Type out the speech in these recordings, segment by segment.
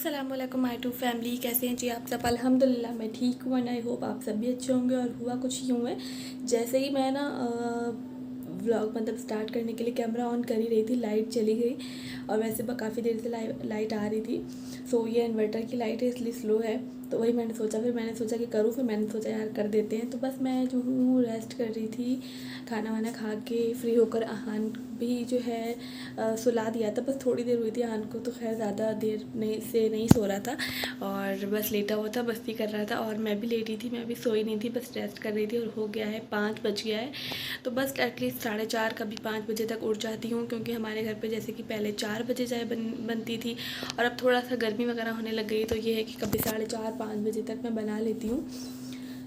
अस्सलाम वालेकुम my to family. कैसे हैं जी आप सब? अल्हम्दुलिल्लाह मैं ठीक हूँ एंड आई होप आप सब भी अच्छे होंगे। और हुआ कुछ यूँ है, जैसे ही मैं ना व्लॉग मतलब स्टार्ट करने के लिए कैमरा ऑन कर ही रही थी, लाइट चली गई। और वैसे काफ़ी देर से लाइट आ रही थी। सो ये इन्वर्टर की लाइट है इसलिए स्लो है, तो वही मैंने सोचा कि करूँ, फिर मैंने सोचा यार कर देते हैं। तो बस मैं जो हूँ रेस्ट कर रही थी, खाना वाना खा के फ्री होकर। अहान भी जो है सुला दिया था, बस थोड़ी देर हुई थी अहान को, तो खैर ज़्यादा देर नहीं सो रहा था और बस लेटा हुआ था, मस्ती कर रहा था। और मैं भी लेटी थी, मैं भी सोई नहीं थी, बस रेस्ट कर रही थी। और हो गया है 5 बज गया है, तो बस एटलीस्ट 4:30 कभी 5 बजे तक उठ जाती हूँ, क्योंकि हमारे घर पे जैसे कि पहले 4 बजे चाय बनती थी और अब थोड़ा सा गर्मी वगैरह होने लग गई, तो ये है कि कभी 4:30-5 बजे तक मैं बना लेती हूँ।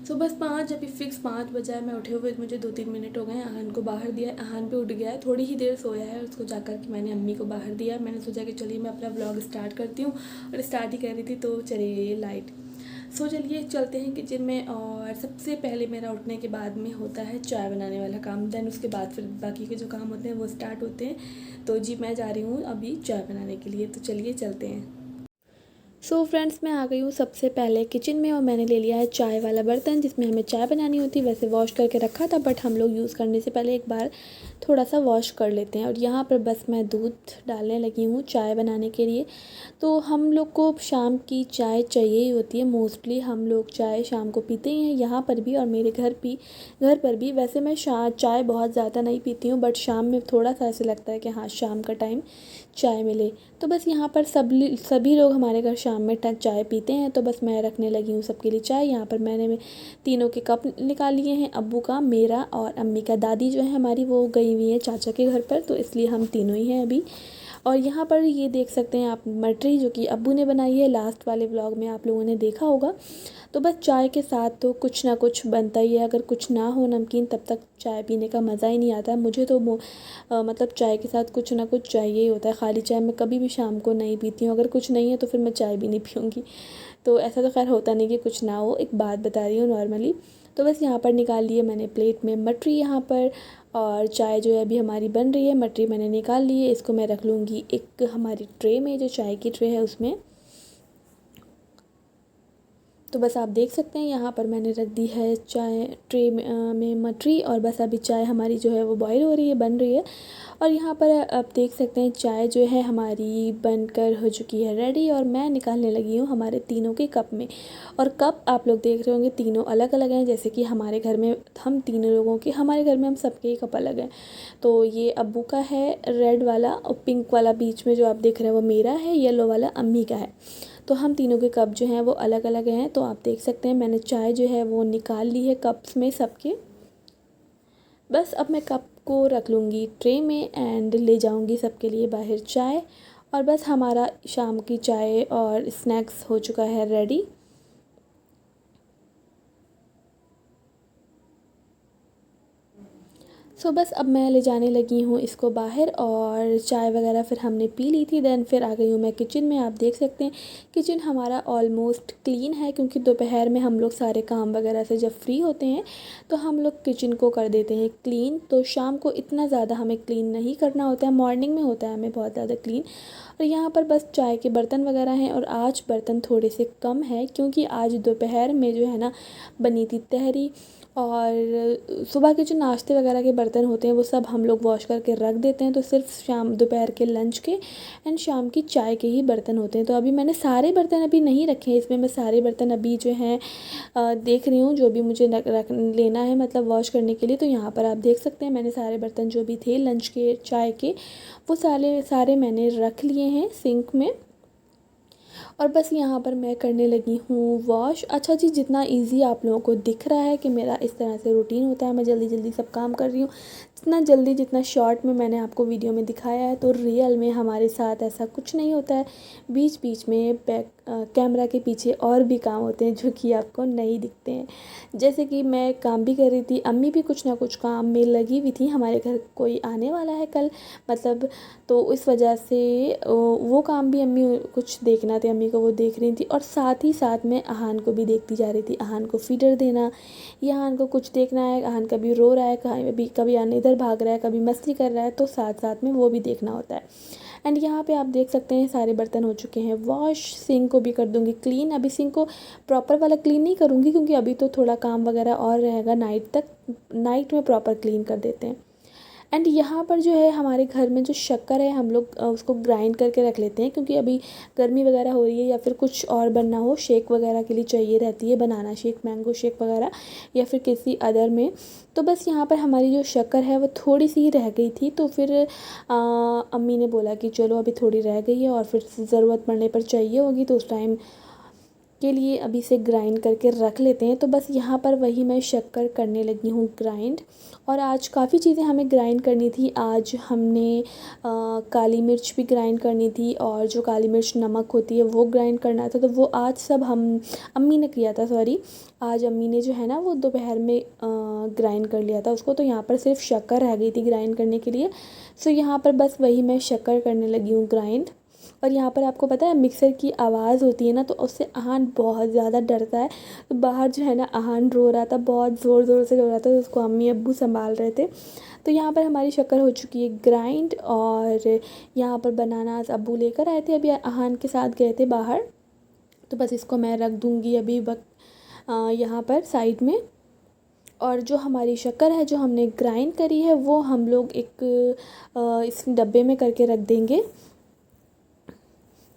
सो बस 5 अभी फिक्स 5 बजा है, मैं उठे हुए मुझे 2-3 मिनट हो गए। अहान को बाहर दिया, अहान पे उठ गया है, थोड़ी ही देर सोया है, उसको जाकर कि मैंने अम्मी को बाहर दिया। मैंने सोचा कि चलिए मैं अपना व्लॉग स्टार्ट करती हूँ, और स्टार्ट ही कर रही थी तो चली गई है लाइट। सो चलिए चलते हैं किचन में। और सबसे पहले मेरा उठने के बाद में होता है चाय बनाने वाला काम, देन उसके बाद फिर बाकी के जो काम होते हैं वो स्टार्ट होते हैं। तो जी मैं जा रही हूँ अभी चाय बनाने के लिए, तो चलिए चलते हैं। सो फ्रेंड्स मैं आ गई हूँ सबसे पहले किचन में, और मैंने ले लिया है चाय वाला बर्तन जिसमें हमें चाय बनानी होती है। वैसे वॉश करके रखा था, बट हम लोग यूज़ करने से पहले एक बार थोड़ा सा वॉश कर लेते हैं। और यहाँ पर बस मैं दूध डालने लगी हूँ चाय बनाने के लिए। तो हम लोग को शाम की चाय चाहिए ही होती है, मोस्टली हम लोग चाय शाम को पीते ही हैं, यहाँ पर भी और मेरे घर पर भी। वैसे मैं चाय बहुत ज़्यादा नहीं पीती हूँ, बट शाम में थोड़ा सा ऐसे लगता है कि हाँ शाम का टाइम चाय मिले। तो बस यहाँ पर सभी लोग हमारे घर शाम में चाय पीते हैं, तो बस मैं रखने लगी हूँ सबके लिए चाय। यहाँ पर मैंने तीनों के कप निकाल लिए हैं, अब्बू का, मेरा और अम्मी का। दादी जो है हमारी वो गई हुई है चाचा के घर पर, तो इसलिए हम तीनों ही हैं अभी। और यहाँ पर ये देख सकते हैं आप मटरी, जो कि अब्बू ने बनाई है, लास्ट वाले व्लॉग में आप लोगों ने देखा होगा। तो बस चाय के साथ तो कुछ ना कुछ बनता ही है, अगर कुछ ना हो नमकीन तब तक चाय पीने का मज़ा ही नहीं आता है। मुझे तो मतलब चाय के साथ कुछ ना कुछ चाहिए ही होता है। खाली चाय मैं कभी भी शाम को नहीं पीती हूँ, अगर कुछ नहीं है तो फिर मैं चाय भी नहीं पीऊँगी। तो ऐसा तो खैर होता नहीं कि कुछ ना हो, एक बात बता रही हूँ नॉर्मली। तो बस यहाँ पर निकाल लिए मैंने प्लेट में मटरी यहाँ पर, और चाय जो है अभी हमारी बन रही है। मटरी मैंने निकाल ली है, इसको मैं रख लूँगी एक हमारी ट्रे में, जो चाय की ट्रे है उसमें। तो बस आप देख सकते हैं यहाँ पर मैंने रख दी है चाय ट्रे में मटरी, और बस अभी चाय हमारी जो है वो बॉईल हो रही है, बन रही है। और यहाँ पर आप देख सकते हैं चाय जो है हमारी बनकर हो चुकी है रेडी, और मैं निकालने लगी हूँ हमारे तीनों के कप में। और कप आप लोग देख रहे होंगे तीनों अलग अलग हैं, जैसे कि हमारे घर में हम तीनों लोगों के, हमारे घर में हम सबके ही कप अलग हैं। तो ये अब्बू का है रेड वाला, और पिंक वाला बीच में जो आप देख रहे हैं वो मेरा है, येलो वाला अम्मी का है। तो हम तीनों के कप जो हैं वो अलग अलग हैं। तो आप देख सकते हैं मैंने चाय जो है वो निकाल ली है कप्स में सबके। बस अब मैं कप को रख लूँगी ट्रे में एंड ले जाऊँगी सबके लिए बाहर चाय। और बस हमारा शाम की चाय और स्नैक्स हो चुका है रेडी। सो बस अब मैं ले जाने लगी हूँ इसको बाहर, और चाय वगैरह फिर हमने पी ली थी। देन फिर आ गई हूँ मैं किचन में। आप देख सकते हैं किचन हमारा ऑलमोस्ट क्लीन है, क्योंकि दोपहर में हम लोग सारे काम वगैरह से जब फ्री होते हैं तो हम लोग किचन को कर देते हैं क्लीन। तो शाम को इतना ज़्यादा हमें क्लीन नहीं करना होता है, मॉर्निंग में होता है हमें बहुत ज़्यादा क्लीन। और यहाँ पर बस चाय के बर्तन वगैरह हैं, और आज बर्तन थोड़े से कम है, क्योंकि आज दोपहर में जो है ना बनी थी तहरी। और सुबह के जो नाश्ते वगैरह के बर्तन होते हैं वो सब हम लोग वॉश करके रख देते हैं, तो सिर्फ शाम दोपहर के लंच के एंड शाम की चाय के ही बर्तन होते हैं। तो अभी मैंने सारे बर्तन अभी नहीं रखे हैं इसमें, मैं सारे बर्तन अभी जो हैं देख रही हूँ जो भी मुझे रख लेना है, मतलब वॉश करने के लिए। तो यहाँ पर आप देख सकते हैं मैंने सारे बर्तन जो भी थे लंच के चाय के, वो सारे मैंने रख लिए हैं सिंक में। और बस यहाँ पर मैं करने लगी हूँ वॉश। अच्छा जी, जितना इजी आप लोगों को दिख रहा है कि मेरा इस तरह से रूटीन होता है, मैं जल्दी जल्दी सब काम कर रही हूँ, जितना जल्दी जितना शॉर्ट में मैंने आपको वीडियो में दिखाया है, तो रियल में हमारे साथ ऐसा कुछ नहीं होता है। बीच बीच में कैमरा के पीछे और भी काम होते हैं जो कि आपको नहीं दिखते हैं। जैसे कि मैं काम भी कर रही थी, अम्मी भी कुछ ना कुछ काम में लगी हुई थी, हमारे घर कोई आने वाला है कल, मतलब तो इस वजह से वो काम भी अम्मी कुछ देखना थे अम्मी को, वो देख रही थी। और साथ ही साथ में अहान को भी देखती जा रही थी, अहान को फीडर देना, या अहान को कुछ देखना है, अहान कभी रो रहा है, कभी अहान इधर भाग रहा है, कभी मस्ती कर रहा है, तो साथ साथ में वो भी देखना होता है। एंड यहाँ पे आप देख सकते हैं सारे बर्तन हो चुके हैं वॉश। सिंक को भी कर दूँगी क्लीन। अभी सिंक को प्रॉपर वाला क्लीन नहीं करूँगी क्योंकि अभी तो थोड़ा काम वगैरह और रहेगा नाइट तक, नाइट में प्रॉपर क्लीन कर देते हैं। एंड यहाँ पर जो है हमारे घर में जो शक्कर है हम लोग उसको ग्राइंड करके रख लेते हैं क्योंकि अभी गर्मी वगैरह हो रही है या फिर कुछ और बनना हो, शेक वगैरह के लिए चाहिए रहती है, बनाना शेक, मैंगो शेक वगैरह या फिर किसी अदर में। तो बस यहाँ पर हमारी जो शक्कर है वो थोड़ी सी ही रह गई थी, तो फिर अम्मी ने बोला कि चलो अभी थोड़ी रह गई है और फिर ज़रूरत पड़ने पर चाहिए होगी तो उस टाइम के लिए अभी से ग्राइंड करके रख लेते हैं। तो बस यहाँ पर वही मैं शक्कर करने लगी हूँ ग्राइंड। और आज काफ़ी चीज़ें हमें ग्राइंड करनी थी। आज हमने काली मिर्च भी ग्राइंड करनी थी और जो काली मिर्च नमक होती है वो ग्राइंड करना था, तो वो आज सब हम अम्मी ने किया था, सॉरी आज अम्मी ने जो है ना वो दोपहर में ग्राइंड कर लिया था उसको। तो यहाँ पर सिर्फ शक्कर रह गई थी ग्राइंड करने के लिए। सो यहाँ पर बस वही मैं शक्कर करने लगी हूँ ग्राइंड। और यहाँ पर आपको पता है मिक्सर की आवाज़ होती है ना, तो उससे अहान बहुत ज़्यादा डरता है। तो बाहर जो है ना अहान रो रहा था, बहुत ज़ोर ज़ोर से रो रहा था, तो उसको अम्मी अब्बू संभाल रहे थे। तो यहाँ पर हमारी शक्कर हो चुकी है ग्राइंड। और यहाँ पर बनानास अब्बू लेकर आए थे, अभी अहान के साथ गए थे बाहर। तो बस इसको मैं रख दूँगी अभी वक्त यहाँ पर साइड में। और जो हमारी शक्कर है जो हमने ग्राइंड करी है वो हम लोग एक इस डब्बे में करके रख देंगे।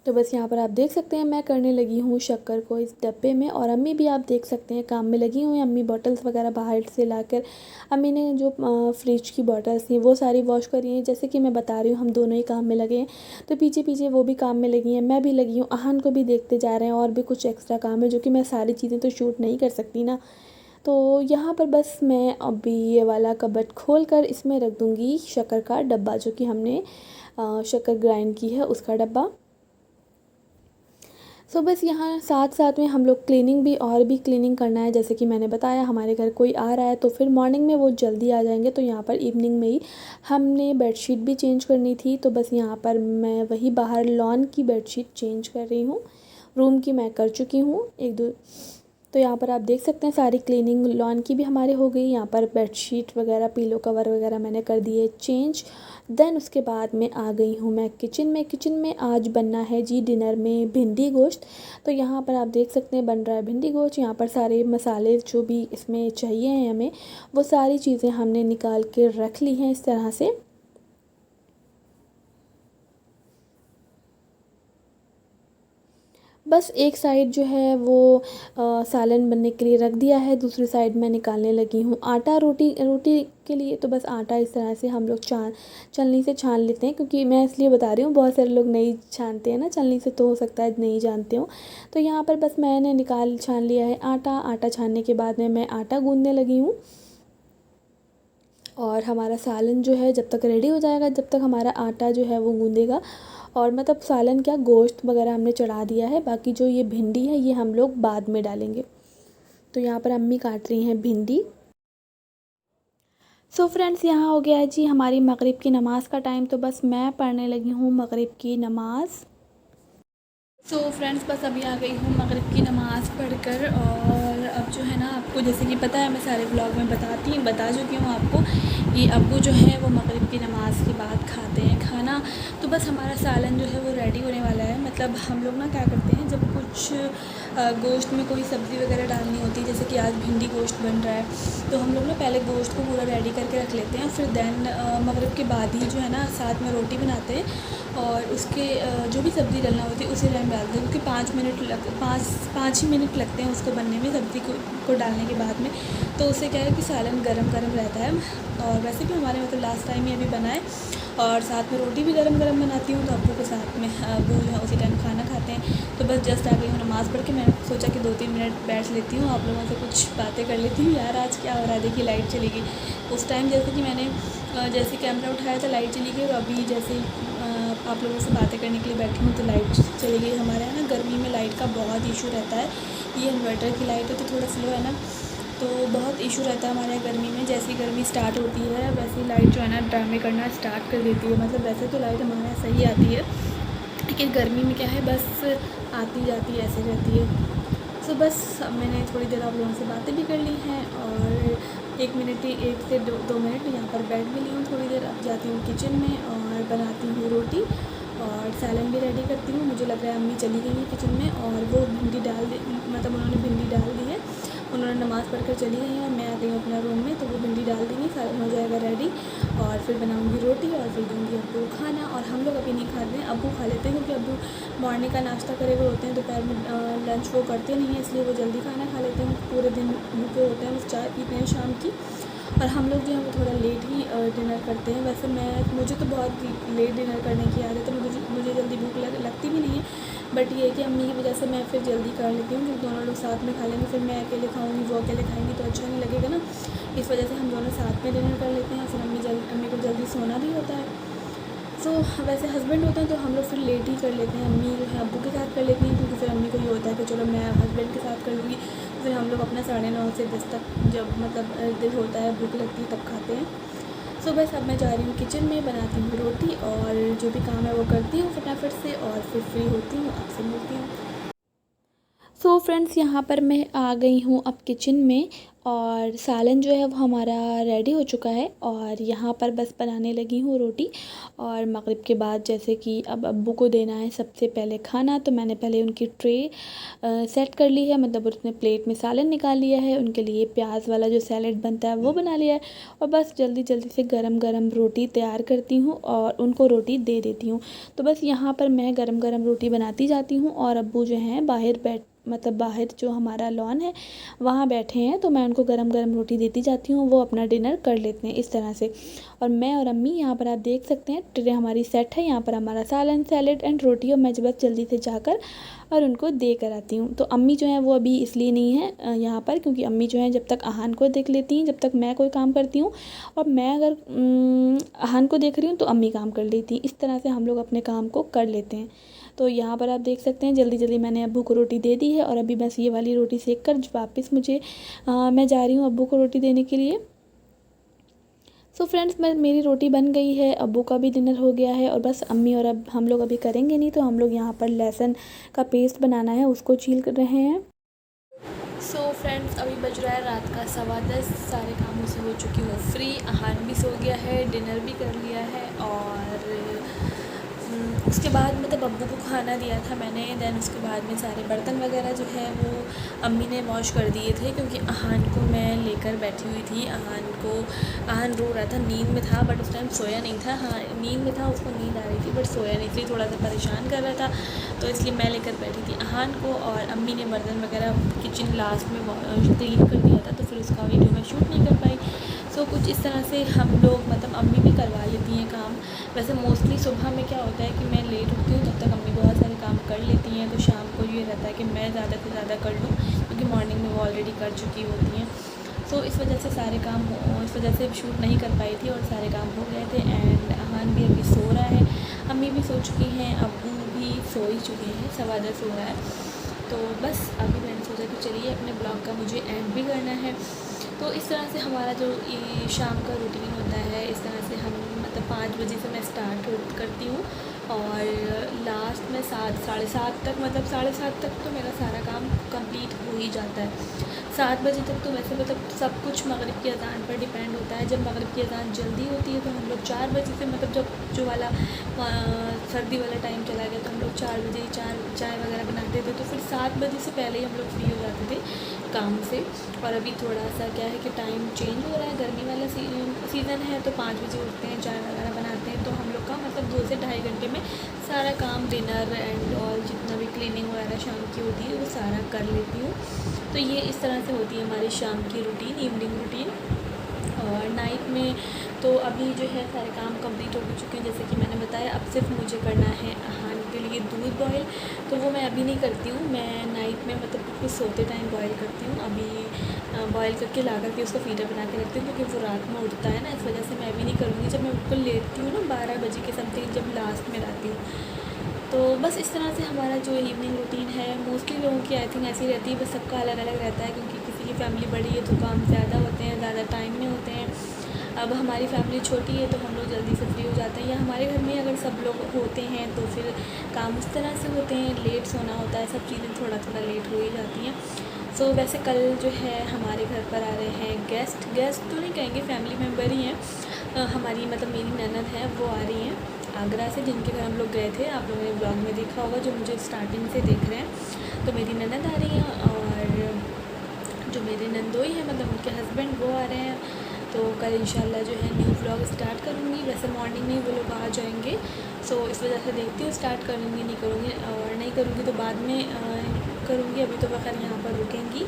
तो बस यहाँ पर आप देख सकते हैं मैं करने लगी हूँ शक्कर को इस डब्बे में। और अम्मी भी आप देख सकते हैं काम में लगी हुई हैं। अम्मी बॉटल्स वगैरह बाहर से लाकर, अम्मी ने जो फ्रिज की बॉटल्स थी वो सारी वॉश करी हैं। जैसे कि मैं बता रही हूँ हम दोनों ही काम में लगे हैं, तो पीछे पीछे वो भी काम में लगी हैं, मैं भी लगी हूँ, अहान को भी देखते जा रहे हैं। और भी कुछ एक्स्ट्रा काम है जो कि मैं सारी चीज़ें तो शूट नहीं कर सकती ना। तो यहाँ पर बस मैं अभी ये वाला कबर्ड खोल कर इसमें रख दूँगी शक्कर का डब्बा, जो कि हमने शक्कर ग्राइंड की है उसका डब्बा। सो बस यहाँ साथ साथ में हम लोग क्लीनिंग भी और भी क्लीनिंग करना है। जैसे कि मैंने बताया हमारे घर कोई आ रहा है तो फिर मॉर्निंग में वो जल्दी आ जाएंगे, तो यहाँ पर इवनिंग में ही हमने बेडशीट भी चेंज करनी थी। तो बस यहाँ पर मैं वही बाहर लॉन की बेडशीट चेंज कर रही हूँ। रूम की मैं कर चुकी हूँ एक दो। तो यहाँ पर आप देख सकते हैं सारी क्लीनिंग लॉन की भी हमारे हो गई। यहाँ पर बेडशीट वगैरह, पीलो कवर वगैरह मैंने कर दिए चेंज। देन उसके बाद में आ गई हूँ मैं किचन में। किचन में आज बनना है जी डिनर में भिंडी गोश्त। तो यहाँ पर आप देख सकते हैं बन रहा है भिंडी गोश्त। यहाँ पर सारे मसाले जो भी इसमें चाहिए हैं हमें, वो सारी चीज़ें हमने निकाल के रख ली हैं इस तरह से। बस एक साइड जो है वो सालन बनने के लिए रख दिया है, दूसरी साइड मैं निकालने लगी हूँ आटा रोटी रोटी के लिए। तो बस आटा इस तरह से हम लोग छलनी से छान लेते हैं, क्योंकि मैं इसलिए बता रही हूँ बहुत सारे लोग नहीं छानते हैं ना छलनी से, तो हो सकता है नहीं जानते हो। तो यहाँ पर बस मैंने छान लिया है आटा। आटा छानने के बाद में मैं आटा गूँधने लगी हूँ। और हमारा सालन जो है जब तक रेडी हो जाएगा, जब तक हमारा आटा जो है वो गूँधेगा। और मतलब सालन क्या, गोश्त वगैरह हमने चढ़ा दिया है, बाकी जो ये भिंडी है ये हम लोग बाद में डालेंगे। तो यहाँ पर अम्मी काट रही हैं भिंडी। सो फ्रेंड्स यहाँ हो गया है जी हमारी मगरिब की नमाज़ का टाइम। तो बस मैं पढ़ने लगी हूँ मगरिब की नमाज़। सो फ्रेंड्स बस अभी आ गई हूँ मगरिब की नमाज़ पढ़कर। और अब जो है ना आपको जैसे कि पता है मैं सारे ब्लॉग में बता चुकी हूँ आपको कि अब्बू जो है वो मगरिब की नमाज़ के बाद खाते हैं खाना। तो बस हमारा सालन जो है वो रेडी होने वाला है। मतलब हम लोग ना क्या करते हैं, जब कुछ गोश्त में कोई सब्ज़ी वगैरह डालनी होती है, जैसे कि आज भिंडी गोश्त बन रहा है, तो हम लोग ना पहले गोश्त को पूरा रेडी करके रख लेते हैं। फिर देन मगरिब के बाद ही जो है ना साथ में रोटी बनाते हैं और उसके जो भी सब्ज़ी डालना होती है उसी टाइम डालते हैं, क्योंकि 5 ही मिनट लगते हैं उसको बनने में, सब्ज़ी को डालने के बाद में। तो उससे क्या है कि सालन गरम रहता है। और वैसे भी हमारे मतलब लास्ट टाइम ही अभी बना है। और साथ में रोटी भी गरम बनाती हूँ, तो अब्बू के साथ में अब्बू जो है उसी टाइम खाना खाते हैं। तो बस जस्ट आ गई हूँ नमाज़ पढ़ के। मैंने सोचा कि 2-3 मिनट बैठ लेती हूँ, आप लोगों से कुछ बातें कर लेती हूँ। यार आज क्या हो रहा है, देखिए लाइट चली गई। उस टाइम जैसे कि मैंने जैसे कैमरा उठाया था लाइट चली गई, और अभी जैसे आप लोगों से बातें करने के लिए बैठी हूँ तो लाइट चली गई। हमारे यहाँ ना गर्मी में लाइट का बहुत इशू रहता है। ये इन्वर्टर की लाइट है तो थोड़ा स्लो है ना, तो बहुत इशू रहता है हमारे यहाँ गर्मी में। जैसी गर्मी स्टार्ट होती है वैसे लाइट जो है ना ड्रामे करना स्टार्ट कर देती है। मतलब वैसे तो लाइट हमारे यहाँ सही आती है, लेकिन गर्मी में क्या है बस आती जाती ऐसे रहती है। सो बस अब मैंने थोड़ी देर आप लोगों से बातें भी कर ली हैं, और 1 से 2 मिनट यहाँ पर बैठ भी ली हूँ थोड़ी देर। अब जाती हूँ किचन में और बनाती हूँ रोटी। और सैलन भी रेडी करती हूँ। मुझे लग रहा है अम्मी चली गई है किचन में और वो भिंडी मतलब उन्होंने भिंडी डाल दी है, उन्होंने नमाज़ पढ़कर चली गई हैं और मैं आ गई हूँ अपना रूम में। तो वो भिंडी डाल देंगी, सैलन हो जाएगा रेडी और फिर बनाऊँगी रोटी और फिर दूँगी अब्बू को खाना। और हम लोग अभी नहीं खाते हैं, अब्बू खा लेते हैं क्योंकि अब्बू मॉर्निंग का नाश्ता करे हुए होते हैं, दोपहर में लंच वो करते नहीं हैं, इसलिए वो जल्दी खाना खा लेते हैं। पूरे दिन भूखे होते हैं, बस चाय पीते हैं शाम की। और हम लोग जो है वो थोड़ा लेट ही डिनर करते हैं। वैसे मुझे तो बहुत लेट डिनर करने की आदत है, मुझे जल्दी भूख लगती भी नहीं है, बट ये है कि अम्मी की वजह से मैं फिर जल्दी कर लेती हूँ क्योंकि दोनों लोग साथ में खा लेंगे, फिर मैं अकेले खाऊंगी, वो अकेले खाएंगी तो अच्छा नहीं लगेगा ना। इस वजह से हम दोनों साथ में डिनर कर लेते हैं। फिर अम्मी को जल्दी सोना भी होता है। सो वैसे हस्बैंड होते हैं तो हम लोग फिर लेट ही कर लेते हैं। अम्मी जो है अब्बू के साथ कर लेती हैं क्योंकि फिर अम्मी को ये होता है कि चलो मैं हस्बैंड के साथ कर लूँगी। फिर हम लोग अपना 9:30 से 10 तक जब मतलब दिल होता है, भूख लगती है, तब खाते हैं। सो बस अब मैं जा रही हूँ किचन में, बनाती हूँ रोटी और जो भी काम है वो करती हूँ फटाफट से और फिर फ्री होती हूँ, आपसे मिलती हूँ। सो फ्रेंड्स, यहाँ पर मैं आ गई हूँ अब किचन में और सालन जो है वो हमारा रेडी हो चुका है और यहाँ पर बस बनाने लगी हूँ रोटी। और मगरिब के बाद जैसे कि अब अब्बू को देना है सबसे पहले खाना, तो मैंने पहले उनकी ट्रे सेट कर ली है, मतलब उसने प्लेट में सालन निकाल लिया है, उनके लिए प्याज वाला जो सैलेड बनता है वो बना लिया है और बस जल्दी जल्दी से गरम गरम रोटी तैयार करती हूँ और उनको रोटी दे देती हूँ। तो बस यहाँ पर मैं गरम गरम रोटी बनाती जाती हूँ और अब्बू जो हैं बाहर जो हमारा लॉन है वहाँ बैठे हैं, तो मैं उनको गरम गरम रोटी देती जाती हूँ, वो अपना डिनर कर लेते हैं इस तरह से। और मैं और अम्मी यहाँ पर आप देख सकते हैं ट्रे हमारी सेट है, यहाँ पर हमारा सालन सैलेड एंड रोटी, और मैं बस जल्दी से जाकर और उनको दे कर आती हूँ। तो अम्मी जो है वो अभी इसलिए नहीं है यहाँ पर क्योंकि अम्मी जो है जब तक अहान को देख लेती हैं, जब तक मैं कोई काम करती हूँ, और मैं अगर अहान को देख रही हूँ तो अम्मी काम कर लेती हैं। इस तरह से हम लोग अपने काम को कर लेते हैं। तो यहाँ पर आप देख सकते हैं जल्दी जल्दी मैंने अब्बू को रोटी दे दी है और अभी बस ये वाली रोटी सेक कर वापस मैं जा रही हूँ अब्बू को रोटी देने के लिए। सो फ्रेंड्स, मेरी रोटी बन गई है, अब्बू का भी डिनर हो गया है और बस अम्मी और अब हम लोग अभी करेंगे नहीं, तो हम लोग यहाँ पर लहसुन का पेस्ट बनाना है, उसको छील कर रहे हैं। सो फ्रेंड्स, अभी बज रहा है रात का 10:15, सारे कामों से हो चुकी हूँ फ्री। अहान भी सो गया है, डिनर भी कर लिया है और उसके बाद मतलब अब्बू को खाना दिया था मैंने। दैन उसके बाद में सारे बर्तन वगैरह जो है वो अम्मी ने वॉश कर दिए थे क्योंकि अहान को मैं लेकर बैठी हुई थी। अहान रो रहा था, नींद में था बट उस टाइम सोया नहीं था। हाँ, नींद में था, उसको नींद आ रही थी बट सोया नहीं थी, थोड़ा सा परेशान कर रहा था, तो इसलिए मैं लेकर बैठी थी अहान को। और अम्मी ने बर्तन वगैरह किचन लास्ट में क्लीन कर दिया था, तो फिर उसका वीडियो मैं शूट नहीं कर पाई। सो कुछ इस तरह से हम लोग मतलब अम्मी भी करवा लेती हैं काम। वैसे मोस्टली सुबह में क्या होता है कि मैं लेट उठती हूँ, तब तक अम्मी बहुत सारे काम कर लेती हैं, तो शाम को ये रहता है कि मैं ज़्यादा से ज़्यादा कर लूँ क्योंकि मॉर्निंग में वो ऑलरेडी कर चुकी होती हैं। सो इस वजह से इस वजह से शूट नहीं कर पाई थी और सारे काम हो गए थे। एंड अहान भी अभी सो रहा है, अम्मी भी सो चुकी हैं, अब्बू भी सो ही चुके हैं, 10:15 हो रहा है। तो बस अभी मैंने सोचा कि चलिए अपने ब्लॉग का मुझे एंड भी करना है। तो इस तरह से हमारा जो ये शाम का रूटीन होता है, इस तरह से हम मतलब 5 बजे से मैं स्टार्ट करती हूँ और लास्ट में 7 साढ़े 7 तक, मतलब 7:30 तक तो मेरा सारा काम कंप्लीट हो ही जाता है। 7 बजे तक तो वैसे मतलब सब कुछ मगरिब की अज़ान पर डिपेंड होता है। जब मगरिब की अज़ान जल्दी होती है तो हम लोग 4 बजे से, मतलब जब जो वाला सर्दी वाला टाइम चला गया तो हम लोग 4 बजे चाय वगैरह बनाते थे, तो फिर 7 बजे से पहले ही हम लोग फ्री हो जाते थे काम से। और अभी थोड़ा सा क्या है कि टाइम चेंज हो रहा है, गर्मी वाला सीज़न है, तो 5 बजे उठते हैं, चाय वगैरह बनाते हैं, तो हम लोग का मतलब 2 से ढाई घंटे में सारा काम, डिनर एंड और जितना भी क्लीनिंग वगैरह शाम की होती है वो सारा कर लेती हूँ। तो ये इस तरह से होती है हमारी शाम की रूटीन, इवनिंग रूटीन। और नाइट में तो अभी जो है सारे काम कंप्लीट हो चुके हैं, जैसे कि मैंने बताया। अब सिर्फ मुझे करना है अहान के लिए दूध बॉयल, तो वो मैं अभी नहीं करती हूँ, मैं नाइट में मतलब बिल्कुल सोते टाइम बॉयल करती हूँ। अभी बॉयल करके ला करके उसको फीडर बना के रखती हूँ क्योंकि वो रात में उठता है ना, इस वजह से मैं अभी नहीं करूँगी। जब मैं बिल्कुल लेटती हूँ ना 12 बजे के समथिंग, जब लास्ट में लाती हूँ, तो बस इस तरह से हमारा जो इवनिंग रूटीन है मोस्टली लोगों की आई थिंक ऐसी रहती है, बस सबका अलग अलग रहता है क्योंकि किसी की फैमिली बड़ी है तो काम ज़्यादा होते हैं, ज़्यादा टाइम में होते हैं। अब हमारी फैमिली छोटी है तो हम लोग जल्दी से फ्री हो जाते हैं, या हमारे घर में अगर सब लोग होते हैं तो फिर काम उस तरह से होते हैं, लेट सोना होता है, सब चीज़ें थोड़ा थोड़ा लेट हो ही जाती हैं। सो वैसे कल जो है हमारे घर पर आ रहे हैं गेस्ट तो नहीं कहेंगे, फैमिली मेम्बर ही हैं, हमारी मतलब मेरी ननद है वो आ रही हैं आगरा से, जिनके घर हम लोग गए थे। आप लोगों ने ब्लॉग में देखा होगा, जो मुझे स्टार्टिंग से देख रहे हैं। तो मेरी ननद आ रही हैं और जो मेरे नंदोई हैं, मतलब उनके हस्बैंड, वो आ रहे हैं। तो कल इंशाल्लाह जो है न्यू व्लॉग स्टार्ट करूँगी। वैसे मॉर्निंग में ही वो लोग आ जाएंगे, सो इस वजह से देखती हूँ स्टार्ट करूँगी नहीं करूँगी, और नहीं करूँगी तो बाद में करूँगी। अभी तो बखैर यहाँ पर रुकेंगी।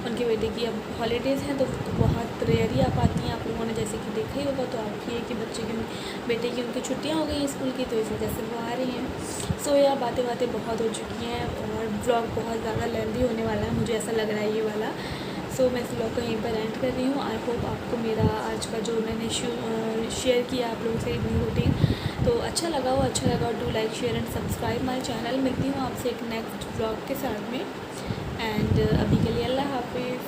उनके बेटे की अब हॉलीडेज़ हैं, तो बहुत रेयर ही आ पाती हैं। आप लोगों ने जैसे कि देखा ही होगा, तो आप ये कि बेटे की उनकी छुट्टियाँ हो गई हैं स्कूल की, तो इस वजह से वो आ रही हैं। सो यार बातें बहुत हो चुकी हैं और ब्लॉग बहुत ज़्यादा लेंथी होने वाला है, मुझे ऐसा लग रहा है ये वाला। सो मैं इस ब्लॉग को यहीं पर एंड कर रही हूँ। आई होप आपको मेरा आज का जो मैंने शेयर किया आप लोगों से इवनिंग रूटीन, तो अच्छा लगा हो। Do like, share and subscribe my channel. मिलती हूँ आपसे एक नेक्स्ट ब्लॉग के साथ में। एंड अभी के लिए अल्लाह हाफिज़।